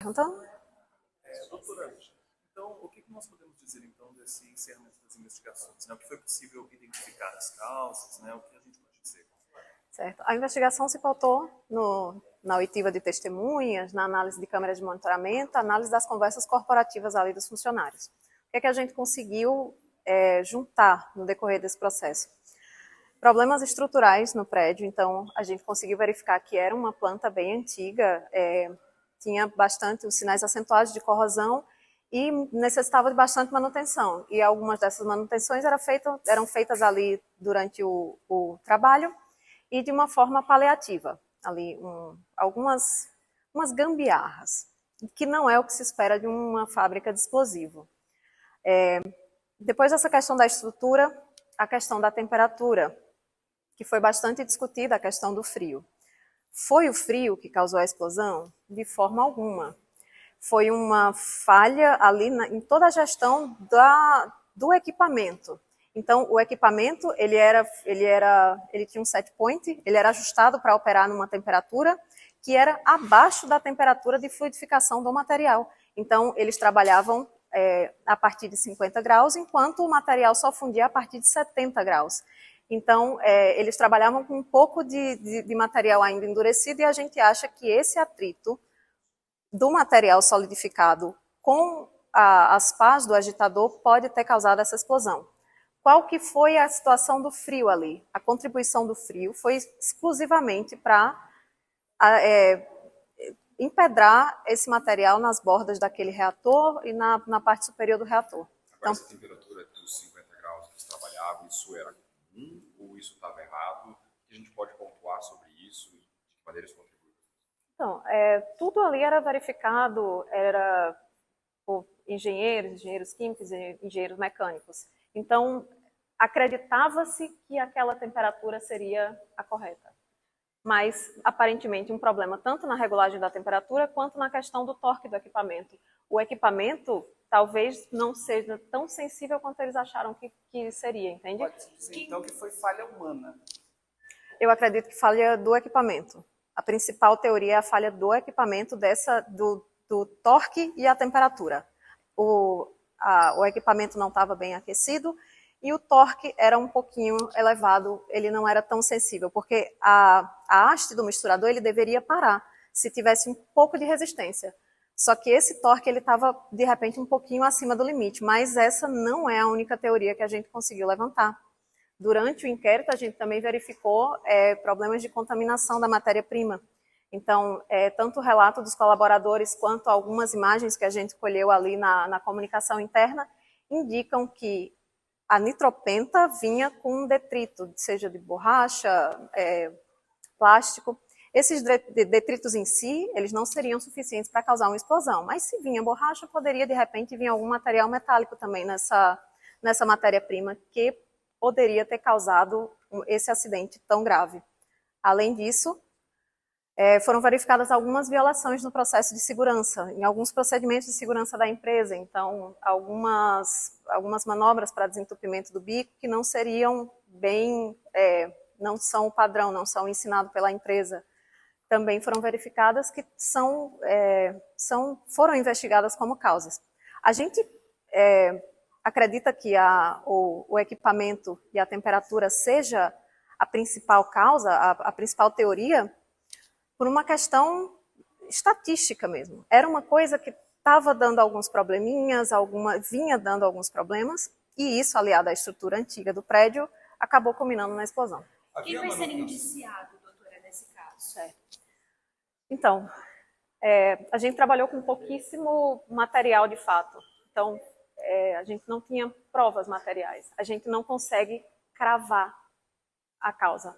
perguntando? Doutora, então, o que nós podemos dizer, então, desse encerramento das investigações? Né? O que foi possível identificar as causas, né? O que a gente pode dizer? Certo. A investigação se pautou na oitiva de testemunhas, na análise de câmeras de monitoramento, análise das conversas corporativas ali dos funcionários. O que a gente conseguiu juntar no decorrer desse processo? Problemas estruturais no prédio, então a gente conseguiu verificar que era uma planta bem antiga, tinha bastante os sinais acentuados de corrosão e necessitava de bastante manutenção. E algumas dessas manutenções eram feitas ali durante o trabalho e de uma forma paliativa, ali algumas gambiarras, que não é o que se espera de uma fábrica de explosivo. Depois dessa questão da estrutura, a questão da temperatura, que foi bastante discutida, a questão do frio. Foi o frio que causou a explosão? De forma alguma. Foi uma falha ali em toda a gestão do equipamento. Então, o equipamento, ele tinha um set point, ele era ajustado para operar numa temperatura que era abaixo da temperatura de fluidificação do material. Então, eles trabalhavam a partir de 50 graus, enquanto o material só fundia a partir de 70 graus. Então, eles trabalhavam com um pouco de material ainda endurecido e a gente acha que esse atrito do material solidificado com as pás do agitador pode ter causado essa explosão. Qual que foi a situação do frio ali? A contribuição do frio foi exclusivamente para empedrar esse material nas bordas daquele reator e na parte superior do reator. Agora, então, essa temperatura dos 50 graus que eles trabalhavam, isso era comum ou isso estava errado? O que a gente pode pontuar sobre isso e de que maneira isso contribui? Então, tudo ali era verificado, era por engenheiros químicos, engenheiros mecânicos. Então, acreditava-se que aquela temperatura seria a correta. Mas, aparentemente, um problema tanto na regulagem da temperatura quanto na questão do torque do equipamento. O equipamento talvez não seja tão sensível quanto eles acharam que seria, entende? Pode dizer, então, que foi falha humana. Eu acredito que falha do equipamento. A principal teoria é a falha do equipamento, do torque e a temperatura. O equipamento não estava bem aquecido e o torque era um pouquinho elevado, ele não era tão sensível, porque a haste do misturador ele deveria parar se tivesse um pouco de resistência. Só que esse torque ele estava, de repente, um pouquinho acima do limite, mas essa não é a única teoria que a gente conseguiu levantar. Durante o inquérito, a gente também verificou problemas de contaminação da matéria-prima. Então, tanto o relato dos colaboradores quanto algumas imagens que a gente colheu ali na comunicação interna indicam que a nitropenta vinha com detrito, seja de borracha, plástico. Esses detritos em si, eles não seriam suficientes para causar uma explosão, mas se vinha borracha, poderia de repente vir algum material metálico também nessa matéria-prima que poderia ter causado esse acidente tão grave. Além disso, foram verificadas algumas violações no processo de segurança, em alguns procedimentos de segurança da empresa. Então, algumas manobras para desentupimento do bico que não seriam bem, não são o padrão, não são ensinados pela empresa. Também foram verificadas que foram investigadas como causas. A gente acredita que o equipamento e a temperatura seja a principal causa, a principal teoria, por uma questão estatística mesmo. Era uma coisa que estava dando alguns probleminhas, vinha dando alguns problemas, e isso, aliado à estrutura antiga do prédio, acabou culminando na explosão. Quem vai ser indiciado, doutora, nesse caso? Certo. Então, a gente trabalhou com pouquíssimo material de fato. Então, a gente não tinha provas materiais. A gente não consegue cravar a causa.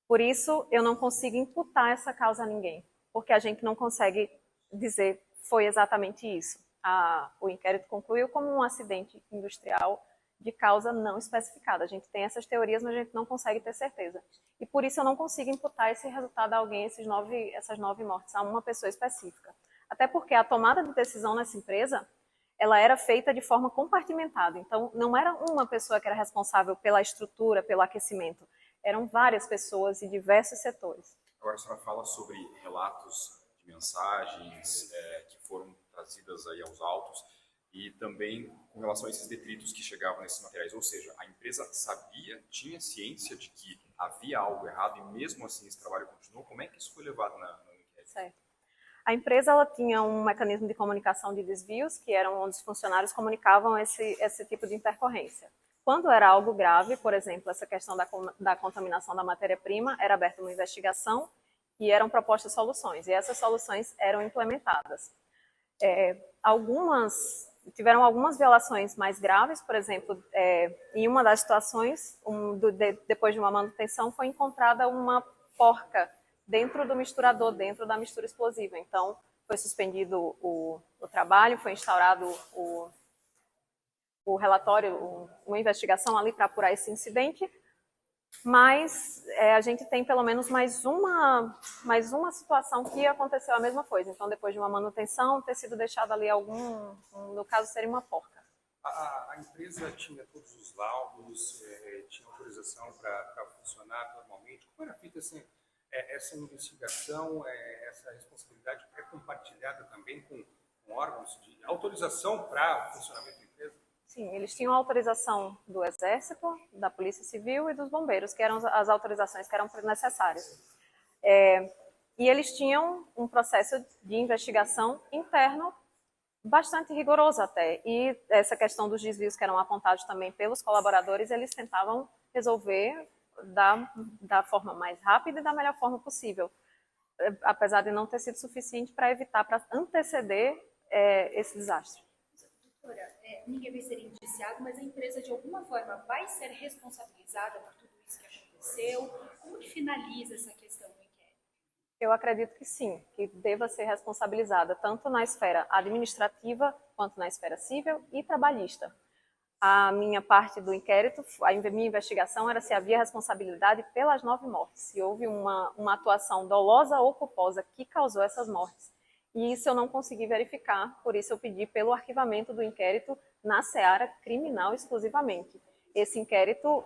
Por isso, eu não consigo imputar essa causa a ninguém, porque a gente não consegue dizer foi exatamente isso. O inquérito concluiu como um acidente industrial de causa não especificada. A gente tem essas teorias, mas a gente não consegue ter certeza. E por isso eu não consigo imputar esse resultado a alguém, essas 9 mortes, a uma pessoa específica. Até porque a tomada de decisão nessa empresa, ela era feita de forma compartimentada. Então, não era uma pessoa que era responsável pela estrutura, pelo aquecimento. Eram várias pessoas e diversos setores. Agora a senhora fala sobre relatos de mensagens que foram submetidas aí aos autos, e também com relação a esses detritos que chegavam nesses materiais. Ou seja, a empresa sabia, tinha ciência de que havia algo errado e mesmo assim esse trabalho continuou. Como é que isso foi levado no inquérito? Certo. A empresa ela tinha um mecanismo de comunicação de desvios, que eram onde os funcionários comunicavam esse tipo de intercorrência. Quando era algo grave, por exemplo, essa questão da contaminação da matéria-prima, era aberta uma investigação e eram propostas soluções, e essas soluções eram implementadas. Tiveram algumas violações mais graves, por exemplo, em uma das situações, depois de uma manutenção, foi encontrada uma porca dentro do misturador, dentro da mistura explosiva. Então, foi suspendido o trabalho, foi instaurado o relatório, uma investigação ali para apurar esse incidente, mas a gente tem pelo menos mais uma situação que aconteceu a mesma coisa. Então, depois de uma manutenção, ter sido deixado ali no caso, seria uma porca. A empresa tinha todos os laudos, tinha autorização para funcionar normalmente. Como era feita essa investigação, essa responsabilidade é compartilhada também com órgãos de autorização para funcionamento da empresa? Sim, eles tinham autorização do Exército, da Polícia Civil e dos bombeiros, que eram as autorizações que eram necessárias. E eles tinham um processo de investigação interno bastante rigoroso até. E essa questão dos desvios que eram apontados também pelos colaboradores, eles tentavam resolver da forma mais rápida e da melhor forma possível, apesar de não ter sido suficiente para evitar, para anteceder esse desastre. Doutora, ninguém vai ser indiciado, mas a empresa de alguma forma vai ser responsabilizada por tudo isso que aconteceu? Como que finaliza essa questão do inquérito? Eu acredito que sim, que deva ser responsabilizada tanto na esfera administrativa quanto na esfera civil e trabalhista. A minha parte do inquérito, a minha investigação era se havia responsabilidade pelas 9 mortes, se houve uma atuação dolosa ou culposa que causou essas mortes. E isso eu não consegui verificar, por isso eu pedi pelo arquivamento do inquérito na seara criminal exclusivamente. Esse inquérito,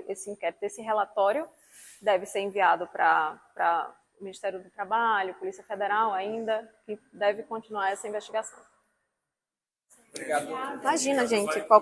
esse relatório deve ser enviado para o Ministério do Trabalho, Polícia Federal ainda, que deve continuar essa investigação. Obrigado. Imagina, gente,